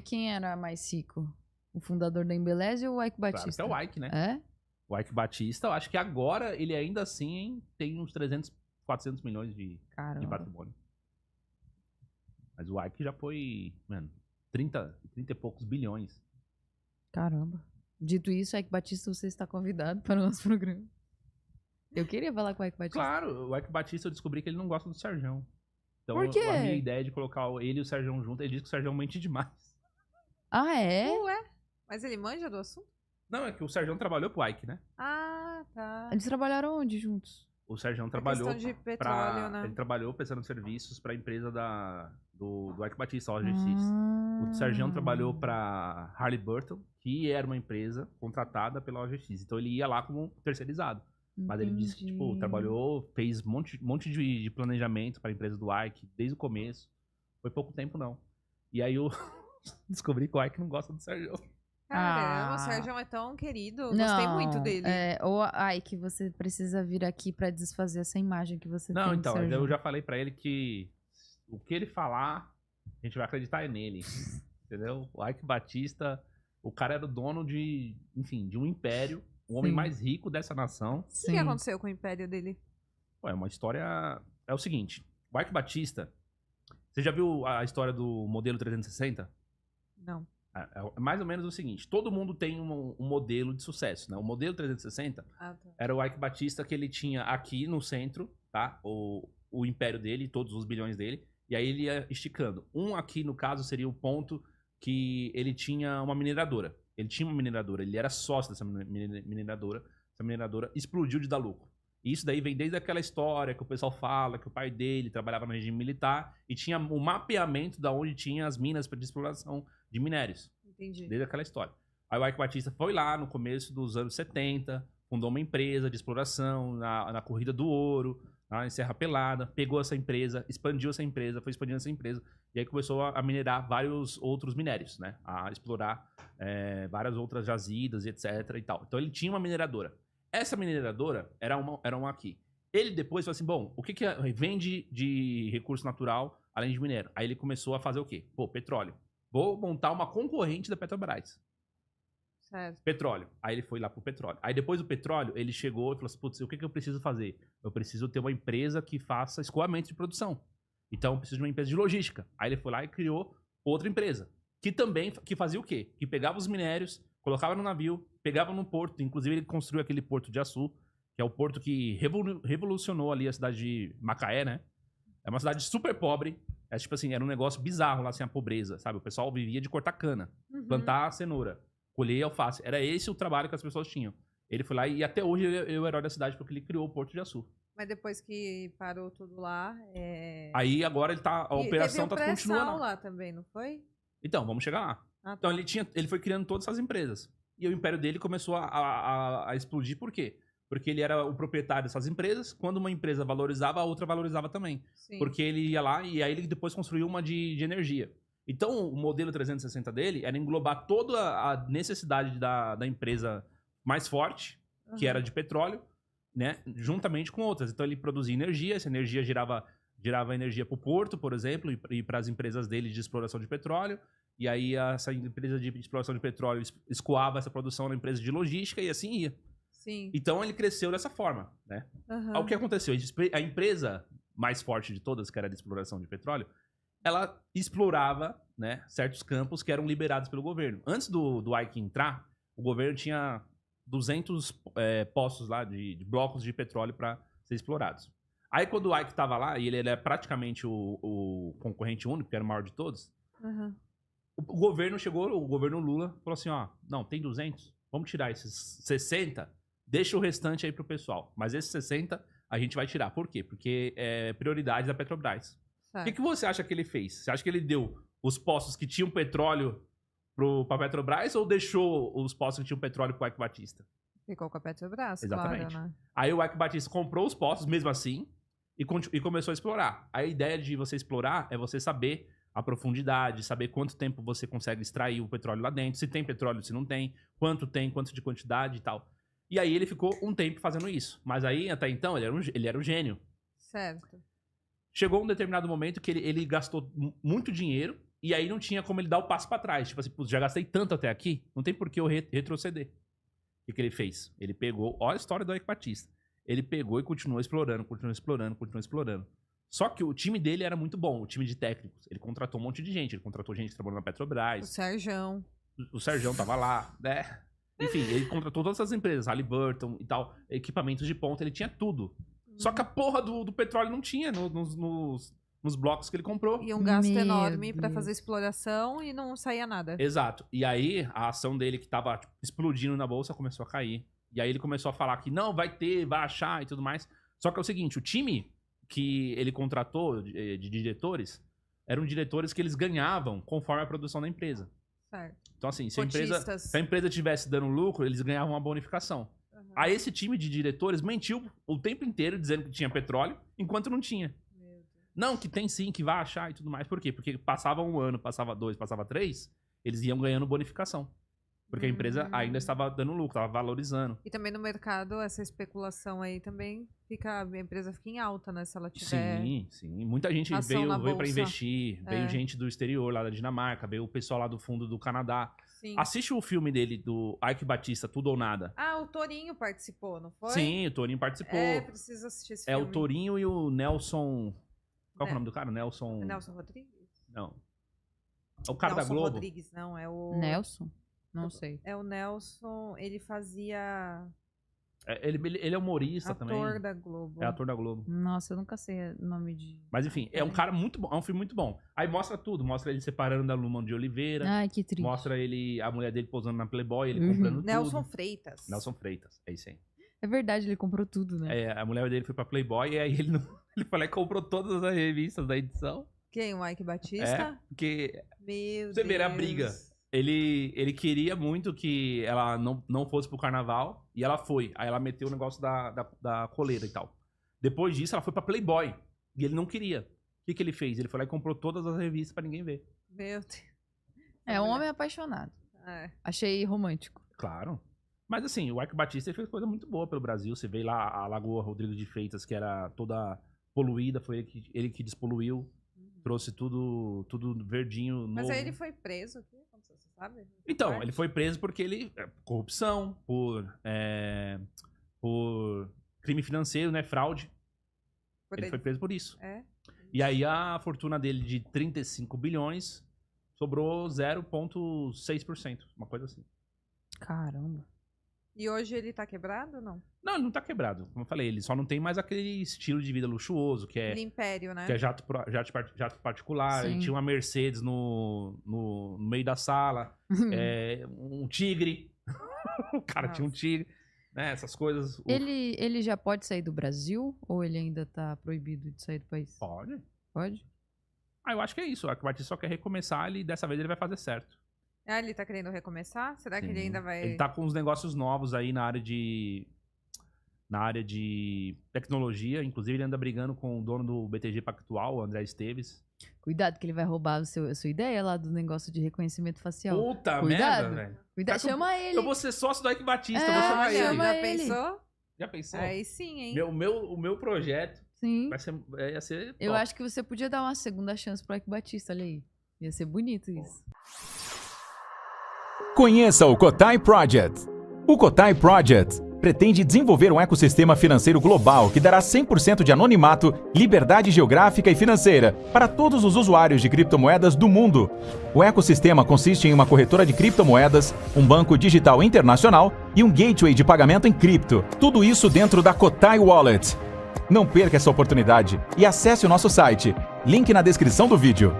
Quem era mais rico? O fundador da Embeleze ou o Ike Claro Batista? que é o Ike, né? É? O Ike Batista, eu acho que agora ele ainda assim tem uns 300, 400 milhões de Caramba. patrimônio. Mas o Ike já foi, mano, 30 e poucos bilhões. Caramba. Dito isso, Ike Batista, você está convidado para o nosso programa. Eu queria falar com o Ike Batista. Claro, o Ike Batista eu descobri que ele não gosta do Serjão. Então Por quê? a minha ideia de colocar ele e o Serjão junto, ele diz que o Serjão mente demais. Ah, é? Ué? Mas ele manja do assunto? Não, é que o Serjão trabalhou pro Ike, né? Ah, tá. Eles trabalharam onde juntos? O Serjão trabalhou questão de petróleo, né? Ele trabalhou prestando serviços para a empresa do Ike Batista, a OGX. Ah. O Serjão trabalhou para Halliburton, que era uma empresa contratada pela OGX. Então ele ia lá como terceirizado. Mas ele disse que, tipo, trabalhou, fez monte de planejamento para a empresa do Ike desde o começo. Foi pouco tempo, não. E aí eu descobri que o Ike não gosta do Serjão. Caramba, Ah. o Sérgio é tão querido. Gostei muito dele. Ou Ike, você precisa vir aqui para desfazer essa imagem que você tem Não, do então, Serjão. eu já falei pra ele que o que ele falar, a gente vai acreditar nele. Entendeu? O Ike Batista, o cara era o dono de, enfim, de um império, o homem Sim. mais rico dessa nação. O que aconteceu com o império dele? Ué, uma história... É o seguinte, o Ike Batista, você já viu a história do modelo 360? Não. É mais ou menos o seguinte, todo mundo tem um modelo de sucesso, né? O modelo 360 Ah, tá. era o Ike Batista que ele tinha aqui no centro, tá? O império dele, todos os bilhões dele, e aí ele ia esticando. Um aqui, no caso, seria o ponto que ele tinha uma mineradora. Ele tinha uma mineradora, ele era sócio dessa mineradora. Essa mineradora explodiu de dar lucro. E isso daí vem desde aquela história que o pessoal fala que o pai dele trabalhava no regime militar e tinha o mapeamento da onde tinha as minas de exploração de minérios. Entendi. Desde aquela história. Aí o Ike Batista foi lá no começo dos anos 70, fundou uma empresa de exploração na Corrida do Ouro, lá em Serra Pelada, pegou essa empresa, expandiu essa empresa, foi expandindo essa empresa, e aí começou a minerar vários outros minérios, né? A explorar várias outras jazidas, etc e tal. Então ele tinha uma mineradora. Essa mineradora era uma aqui. Ele depois falou assim, bom, o que vende de recurso natural além de minério? Aí ele começou a fazer o quê? Pô, petróleo. Vou montar uma concorrente da Petrobras. Certo. Petróleo. Aí ele foi lá pro petróleo. Aí depois do petróleo, ele chegou e falou assim, putz, o que eu preciso fazer? Eu preciso ter uma empresa que faça escoamento de produção. Então eu preciso de uma empresa de logística. Aí ele foi lá e criou outra empresa. Que fazia o quê? Que pegava os minérios, colocava no navio, pegava no porto. Inclusive ele construiu aquele porto de Açu, que é o porto que revolucionou ali a cidade de Macaé, né? É uma cidade super pobre. É tipo assim, era um negócio bizarro lá, assim, a pobreza, sabe? O pessoal vivia de cortar cana, plantar cenoura, colher alface. Era esse o trabalho que as pessoas tinham. Ele foi lá e até hoje ele é o herói da cidade porque ele criou o Porto de Açu. Mas depois que parou tudo lá, Aí agora ele tá, a operação tá continuando. lá também, não foi? Então, vamos chegar lá. Ah, Então tá. ele foi criando todas essas empresas. E o império dele começou a explodir, por quê? Porque ele era o proprietário dessas empresas. Quando uma empresa valorizava, a outra valorizava também. Sim. Porque ele ia lá e aí ele depois construiu uma de energia. Então, o modelo 360 dele era englobar toda a necessidade da empresa mais forte, que era de petróleo, né? Juntamente com outras. Então, ele produzia energia, essa energia girava energia para o porto, por exemplo, e para as empresas dele de exploração de petróleo. E aí, essa empresa de exploração de petróleo escoava essa produção na empresa de logística e assim ia. Sim. Então ele cresceu dessa forma, né? O que aconteceu? A empresa mais forte de todas, que era de exploração de petróleo, ela explorava, né, certos campos que eram liberados pelo governo. Antes do Ike entrar, o governo tinha 200 poços lá de blocos de petróleo para ser explorados. Aí quando o Ike estava lá, e ele é praticamente o concorrente único, que era o maior de todos, o governo chegou, o governo Lula, falou assim, ó, não, tem 200, vamos tirar esses 60, deixa o restante aí pro pessoal. Mas esses 60 a gente vai tirar. Por quê? Porque é prioridade da Petrobras. O que você acha que ele fez? Você acha que ele deu os postos que tinham petróleo pra Petrobras ou deixou os postos que tinham petróleo pro Ike Batista? Ficou com a Petrobras, Exatamente. claro, né? Aí o Ike Batista comprou os postos, mesmo assim, e começou a explorar. A ideia de você explorar é você saber a profundidade, saber quanto tempo você consegue extrair o petróleo lá dentro, se tem petróleo, se não tem, quanto de quantidade e tal. E aí ele ficou um tempo fazendo isso. Mas aí, até então, ele era um gênio. Certo. Chegou um determinado momento que ele gastou muito dinheiro E aí não tinha como ele dar o passo pra trás. Tipo assim, já gastei tanto até aqui, não tem por que eu retroceder. O que ele fez? Ele pegou, olha a história do Eike Batista. Ele pegou e continuou explorando. Só que o time dele era muito bom, o time de técnicos. Ele contratou um monte de gente. Ele contratou gente que trabalhou na Petrobras. O Serjão tava lá, né? Enfim, ele contratou todas essas empresas, Halliburton e tal, equipamentos de ponta, ele tinha tudo. Só que a porra do petróleo não tinha nos blocos que ele comprou. E um gasto enorme pra fazer exploração e não saía nada. Exato. E aí, a ação dele que tava tipo, explodindo na bolsa começou a cair. E aí ele começou a falar que não, vai achar e tudo mais. Só que é o seguinte, o time que ele contratou de diretores eram diretores que eles ganhavam conforme a produção da empresa. Certo. Então assim, se a empresa tivesse dando lucro, eles ganhavam uma bonificação. Uhum. Aí esse time de diretores mentiu o tempo inteiro dizendo que tinha petróleo, enquanto não tinha. Não, que tem sim, que vai achar e tudo mais. Por quê? Porque passava 1 ano, passava 2, passava 3, eles iam ganhando bonificação. Porque a empresa ainda estava dando lucro, estava valorizando. E também no mercado, essa especulação aí também a empresa fica em alta, né? Se ela tiver. Sim. Muita gente veio para investir, veio gente do exterior, lá da Dinamarca, veio o pessoal lá do fundo do Canadá. Sim. Assiste o filme dele, do Eike Batista, Tudo ou Nada. Ah, o Torinho participou, não foi? Sim, o Torinho participou. Preciso assistir esse filme. É o Torinho e o Nelson. Qual é o nome do cara? Nelson Rodrigues? Não. É o cara da Globo. Rodrigues, não, é o. Nelson? Não sei. É o Nelson, ele fazia. Ele é humorista também. Ator da Globo. É ator da Globo. Nossa, eu nunca sei o nome de. Mas enfim, é um cara muito bom. É um filme muito bom. Aí mostra tudo. Mostra ele separando da Luma de Oliveira. Ai, que triste. Mostra a mulher dele posando na Playboy, ele comprando tudo. Nelson Freitas. É isso aí. É verdade, ele comprou tudo, né? A mulher dele foi pra Playboy e aí ele foi lá e comprou todas as revistas da edição. Quem? O Eike Batista? Porque Meu você vê a briga. Ele queria muito que ela não fosse pro carnaval e ela foi. Aí ela meteu o negócio da coleira e tal. Depois disso, ela foi pra Playboy e ele não queria. O que ele fez? Ele foi lá e comprou todas as revistas pra ninguém ver. Meu Deus. É um homem apaixonado. Achei romântico. Claro. Mas assim, o Eike Batista fez coisa muito boa pelo Brasil. Você vê lá a Lagoa Rodrigo de Freitas, que era toda poluída, foi ele que despoluiu. Trouxe tudo verdinho, novo. Mas aí ele foi preso aqui, como você sabe? Então, ele foi preso porque ele... corrupção, por crime financeiro, né? Fraude. Ele foi preso por isso. E aí a fortuna dele de 35 bilhões sobrou 0,6%. Uma coisa assim. Caramba. E hoje ele tá quebrado ou não? Não, ele não tá quebrado. Como eu falei, ele só não tem mais aquele estilo de vida luxuoso, que é... De império, né? Que é jato particular. Sim. Ele tinha uma Mercedes no meio da sala. Um tigre. O cara tinha um tigre. Né, essas coisas. Ele já pode sair do Brasil? Ou ele ainda tá proibido de sair do país? Pode. Pode? Eu acho que é isso. O Eike Batista só quer recomeçar e dessa vez ele vai fazer certo. Ele tá querendo recomeçar? Será que ele ainda vai... Ele tá com uns negócios novos aí na área de tecnologia. Inclusive, ele anda brigando com o dono do BTG Pactual, o André Esteves. Cuidado que ele vai roubar a sua ideia lá do negócio de reconhecimento facial. Puta merda, velho. Cuidado, chama ele. Eu vou ser sócio do Eike Batista, vou chamar ele. Já pensou? Já pensou? Aí sim, hein? O meu projeto sim. ia ser top. Eu acho que você podia dar uma segunda chance pro Eike Batista, olha aí. Ia ser bonito isso. Conheça o Cotai Project. O Cotai Project pretende desenvolver um ecossistema financeiro global que dará 100% de anonimato, liberdade geográfica e financeira para todos os usuários de criptomoedas do mundo. O ecossistema consiste em uma corretora de criptomoedas, um banco digital internacional e um gateway de pagamento em cripto. Tudo isso dentro da Cotai Wallet. Não perca essa oportunidade e acesse o nosso site. Link na descrição do vídeo.